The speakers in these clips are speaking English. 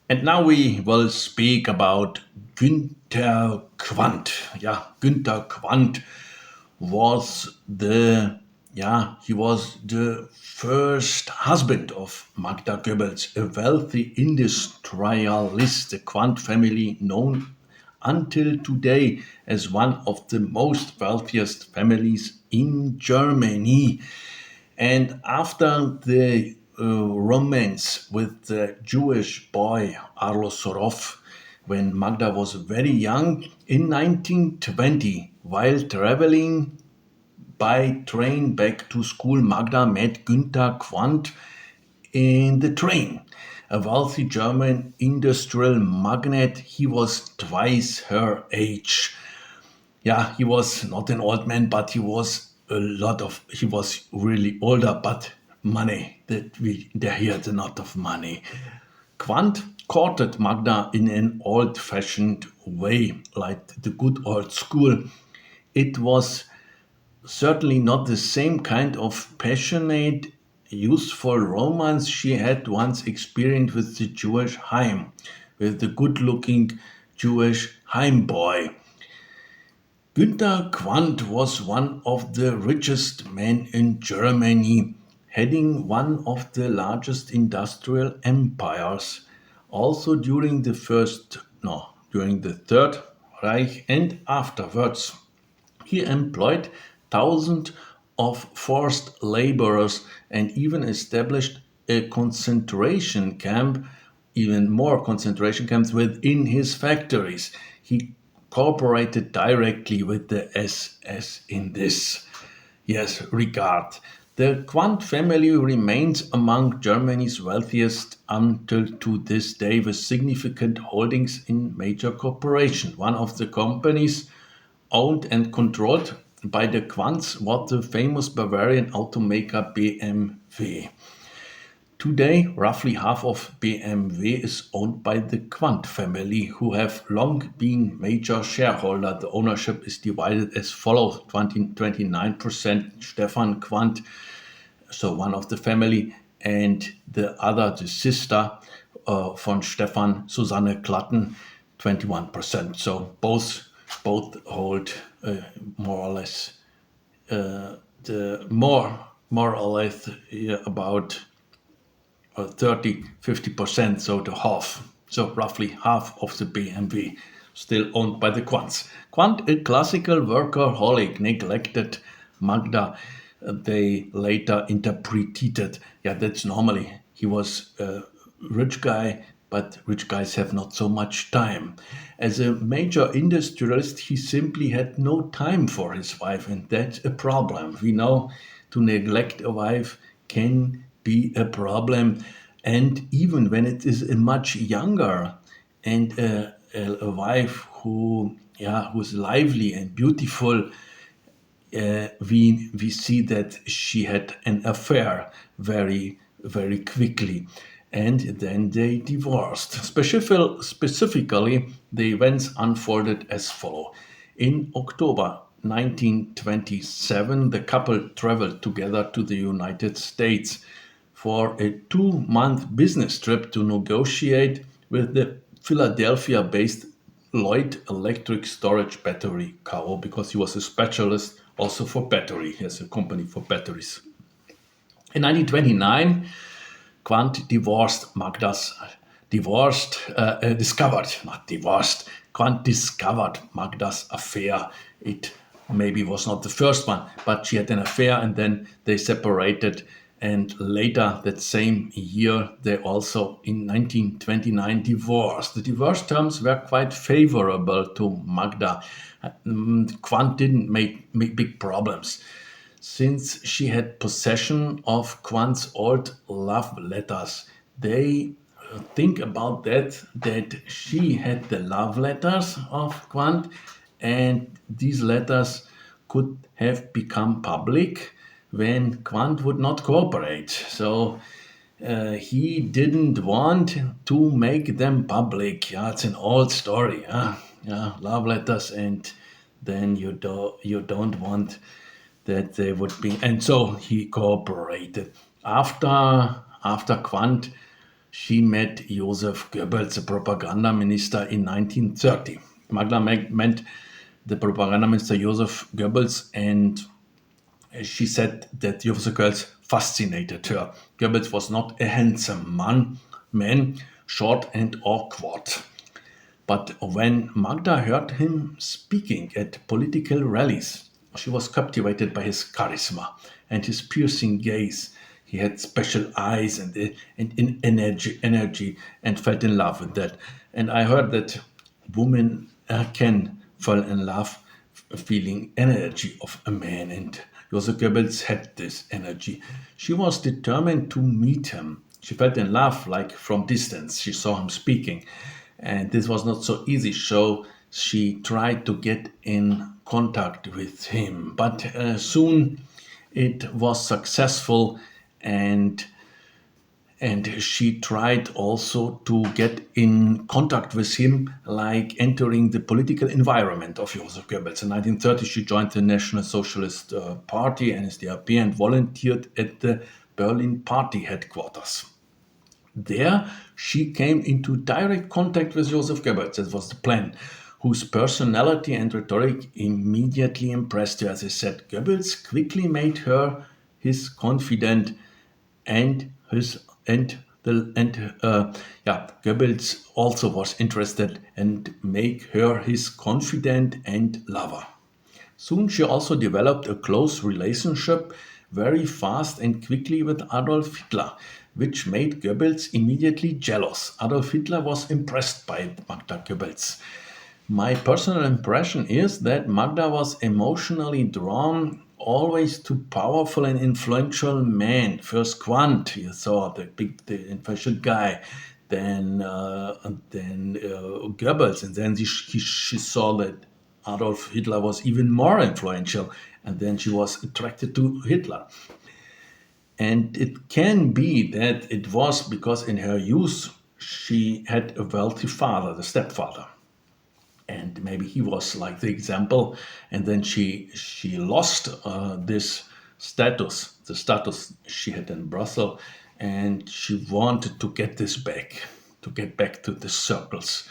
And now we will speak about Günther Quandt. Yeah, Günther Quandt was he was the first husband of Magda Goebbels, a wealthy industrialist, the Quandt family known until today as one of the most wealthiest families in Germany. And after the romance with the Jewish boy Arlo Sorov, when Magda was very young, in 1920, while traveling by train back to school, Magda met Günther Quandt in the train. A wealthy German industrial magnate, he was twice her age. Yeah, he was not an old man, but he was really older, but he had a lot of money. Quandt courted Magda in an old fashioned way, like the good old school. It was certainly not the same kind of passionate, useful romance she had once experienced with the Jewish Haim, with the good looking Jewish Haim boy. Günther Quandt was one of the richest men in Germany, heading one of the largest industrial empires. Also during the Third Reich and afterwards. He employed thousands of forced laborers and even established a concentration camp, even more concentration camps within his factories. He cooperated directly with the SS in this regard. The Quandt family remains among Germany's wealthiest until to this day, with significant holdings in major corporations. One of the companies owned and controlled by the Quandts was the famous Bavarian automaker BMW. Today, roughly half of BMW is owned by the Quandt family, who have long been major shareholder. The ownership is divided as follows: 29% Stefan Quandt, so one of the family, and the other, the sister von Stefan, Susanne Klatten, 21%. So both hold more or less the more or less about 30-50%, so the half, so roughly half of the BMW still owned by the Quandts. Quandt, a classical workaholic, neglected Magda. They later interpreted, that's normally he was a rich guy, but rich guys have not so much time. As a major industrialist, he simply had no time for his wife, and that's a problem. We know to neglect a wife can be a problem, and even when it is a much younger and a wife who's lively and beautiful, we see that she had an affair very quickly, and then they divorced. Specifically, the events unfolded as follow. In October 1927, the couple traveled together to the United States for a 2-month business trip to negotiate with the Philadelphia-based Lloyd Electric Storage Battery Co. because he was a specialist also for battery. He has a company for batteries. In 1929, Quandt Quandt discovered Magda's affair. It maybe was not the first one, but she had an affair and then they separated. And later that same year, they also in 1929 divorced. The divorce terms were quite favorable to Magda. Quandt didn't make big problems since she had possession of Quandt's old love letters. They think about that she had the love letters of Quandt, and these letters could have become public when Quandt would not cooperate. So he didn't want to make them public. Yeah, it's an old story. Love letters, and then you don't want that they would be, and so he cooperated. After Quandt She met Joseph Goebbels, the propaganda minister, in 1930. Magda met the propaganda minister Joseph Goebbels, and she said that Joseph Goebbels fascinated her. Goebbels was not a handsome man, short and awkward. But when Magda heard him speaking at political rallies, she was captivated by his charisma and his piercing gaze. He had special eyes and energy, and felt in love with that. And I heard that women can fall in love feeling energy of a man, and Joseph Goebbels had this energy. She was determined to meet him. She felt in love like from distance. She saw him speaking, and this was not so easy. So she tried to get in contact with him, but soon it was successful, and she tried also to get in contact with him, like entering the political environment of Joseph Goebbels. In 1930, she joined the National Socialist Party, NSDAP, and volunteered at the Berlin party headquarters. There, she came into direct contact with Joseph Goebbels. That was the plan, whose personality and rhetoric immediately impressed her. As I said, Goebbels quickly made her his confidant, and Goebbels also was interested and make her his confidant and lover. Soon she also developed a close relationship very fast and quickly with Adolf Hitler, which made Goebbels immediately jealous. Adolf Hitler was impressed by Magda Goebbels. My personal impression is that Magda was emotionally drawn always to powerful and influential men. First Quandt, you saw the influential guy, then Goebbels, and then she saw that Adolf Hitler was even more influential, and then she was attracted to Hitler. And it can be that it was because in her youth she had a wealthy father, the stepfather, and maybe he was like the example, and then she lost this status, the status she had in Brussels, and she wanted to get this back, to get back to the circles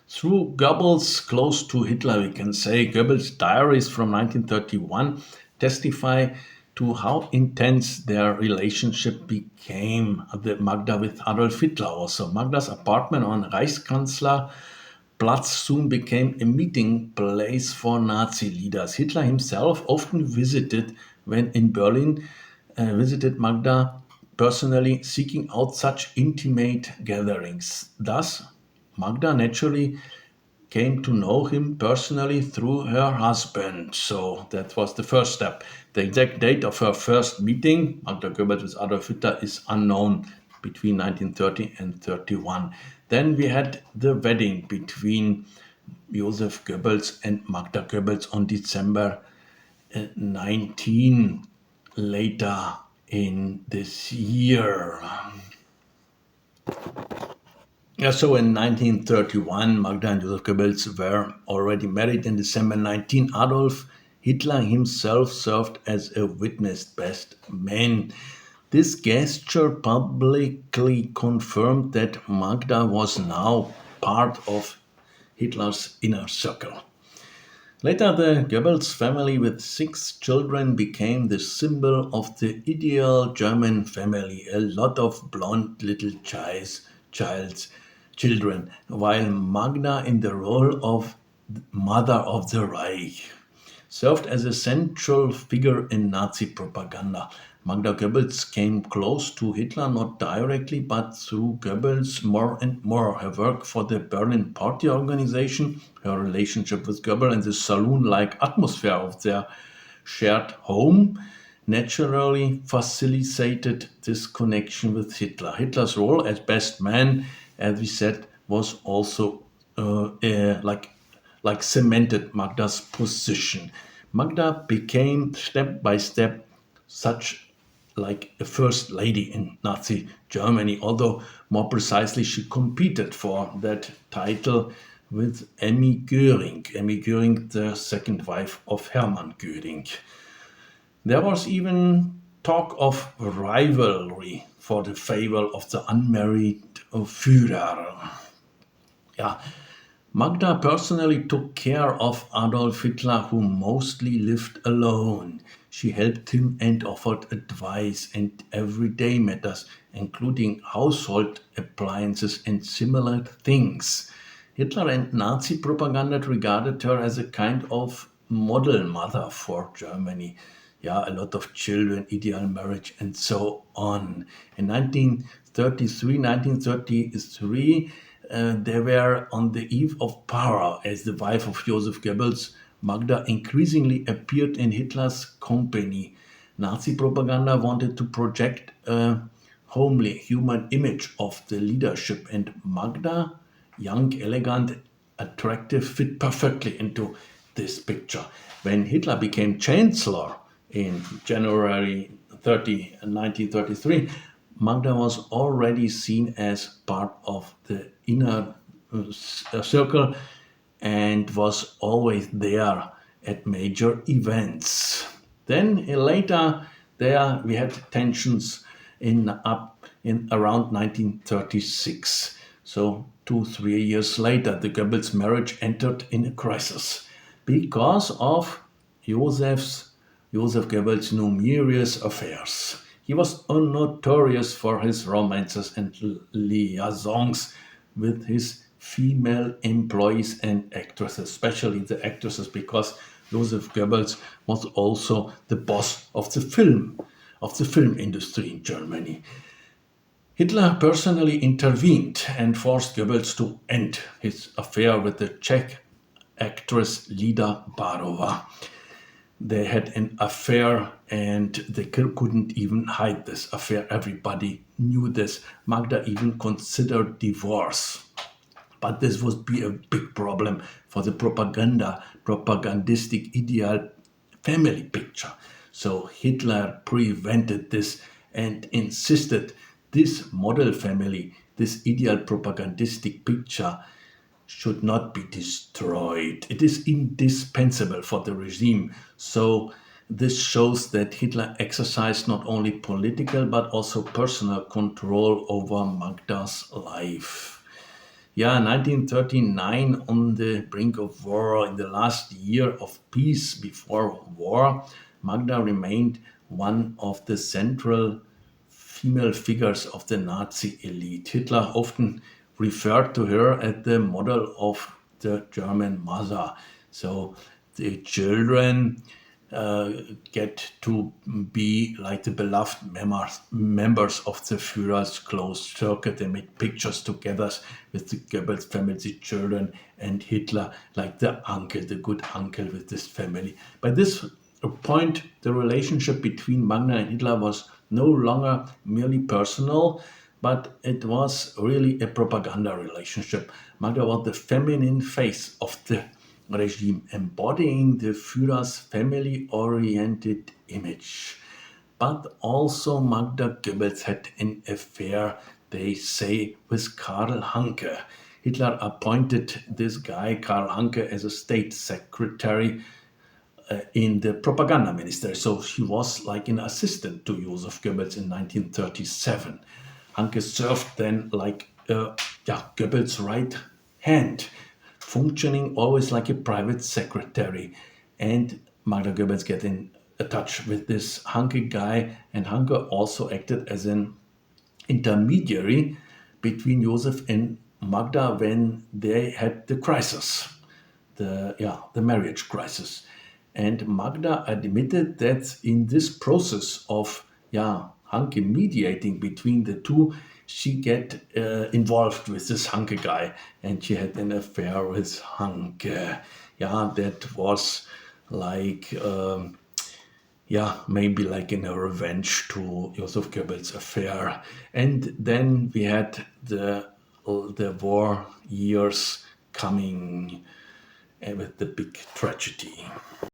through Goebbels, close to Hitler, we can say. Goebbels' diaries from 1931 testify to how intense their relationship became. The Magda with Adolf Hitler also. Magda's apartment on Reichskanzler Platz soon became a meeting place for Nazi leaders. Hitler himself often visited when in Berlin, visited Magda personally, seeking out such intimate gatherings. Thus, Magda naturally came to know him personally through her husband. So that was the first step. The exact date of her first meeting, Magda Goebbels with Adolf Hitler, is unknown, between 1930 and 31. Then we had the wedding between Joseph Goebbels and Magda Goebbels on December 19 later in this year. Yeah, so in 1931, Magda and Joseph Goebbels were already married. In December 19, Adolf Hitler himself served as a witness best man. This gesture publicly confirmed that Magda was now part of Hitler's inner circle. Later, the Goebbels family with 6 children became the symbol of the ideal German family. A lot of blonde little children, while Magda, in the role of Mother of the Reich, served as a central figure in Nazi propaganda. Magda Goebbels came close to Hitler not directly, but through Goebbels more and more. Her work for the Berlin Party organization, her relationship with Goebbels, and the saloon-like atmosphere of their shared home naturally facilitated this connection with Hitler. Hitler's role as best man, as we said, was also like cemented Magda's position. Magda became step by step such like a first lady in Nazi Germany, although more precisely she competed for that title with Emmy Göring, the second wife of Hermann Göring. There was even talk of rivalry for the favor of the unmarried Führer. Yeah, Magda personally took care of Adolf Hitler, who mostly lived alone. She helped him and offered advice and everyday matters, including household appliances and similar things. Hitler and Nazi propaganda regarded her as a kind of model mother for Germany. Yeah, a lot of children, ideal marriage, and so on. In 1933, they were on the eve of power. As the wife of Joseph Goebbels, Magda increasingly appeared in Hitler's company. Nazi propaganda wanted to project a homely human image of the leadership, and Magda, young, elegant, attractive, fit perfectly into this picture. When Hitler became chancellor in January 1933, Magda was already seen as part of the inner circle and was always there at major events. Then later, there we had tensions in around 1936. So 2-3 years later, the Goebbels marriage entered in a crisis because of Joseph Goebbels' numerous affairs. He was notorious for his romances and liaisons with his female employees and actresses, especially the actresses, because Joseph Goebbels was also the boss of the film industry in Germany. Hitler personally intervened and forced Goebbels to end his affair with the Czech actress Lida Barova. They had an affair and they couldn't even hide this affair. Everybody knew this. Magda even considered divorce. But this would be a big problem for the propagandistic ideal family picture. So Hitler prevented this and insisted this model family, this ideal propagandistic picture, should not be destroyed. It is indispensable for the regime. So this shows that Hitler exercised not only political but also personal control over Magda's life. Yeah, 1939, on the brink of war, in the last year of peace before war, Magda remained one of the central female figures of the Nazi elite. Hitler often referred to her as the model of the German mother. So the children get to be like the beloved members of the Führer's close circle. They make pictures together with the Goebbels family, the children, and Hitler, like the uncle, the good uncle with this family. By this point, the relationship between Magda and Hitler was no longer merely personal, but it was really a propaganda relationship. Magda was the feminine face of the regime, embodying the Führer's family-oriented image. But also Magda Goebbels had an affair, they say, with Karl Hanke. Hitler appointed this guy, Karl Hanke, as a state secretary in the propaganda ministry. So he was like an assistant to Joseph Goebbels in 1937. Hanke served then like Goebbels' right hand, functioning always like a private secretary. And Magda Goebbels get in touch with this Hanke guy, and Hanke also acted as an intermediary between Joseph and Magda when they had the crisis, the marriage crisis. And Magda admitted that in this process of Hanke mediating between the two, she get involved with this Hanke guy, and she had an affair with Hanke. Yeah, that was like maybe like in a revenge to Joseph Goebbels' affair. And then we had the war years coming with the big tragedy.